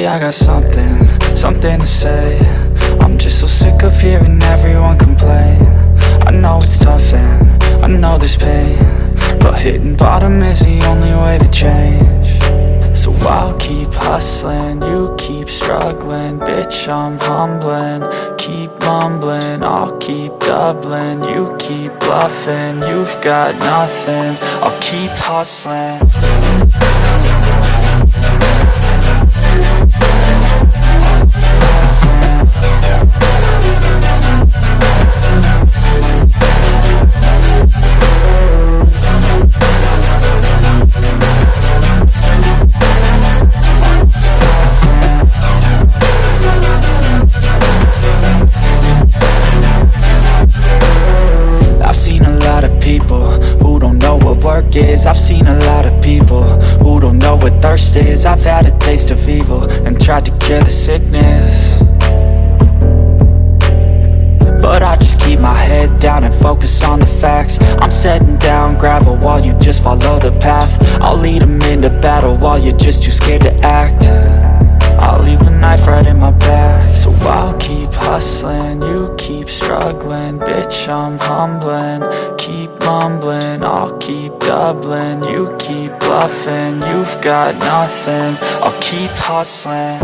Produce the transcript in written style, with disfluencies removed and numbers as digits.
Lately I got something to say. I'm just so sick of hearing everyone complain. I know it's tough and I know there's pain, but hitting bottom is the only way to change. So I'll keep hustling, you keep struggling. Bitch, I'm humbling, keep mumbling. I'll keep doubling, you keep bluffing. You've got nothing, I'll keep hustling. I've seen a lot of people who don't know what work is. I've seen a lot of people who don't know what thirst is. I've had a taste of evil and tried to cure the sickness, but I just keep my head down and focus on the facts. I'm setting down gravel while you just follow the path. I'll lead them into battle while you're just too scared to act. I'll leave the knife right in my back. So I'll keep hustling, you keep struggling. Bitch, I'm humbling, keep mumbling. I'll keep doubling, you keep bluffing. You've got nothing, I'll keep hustling.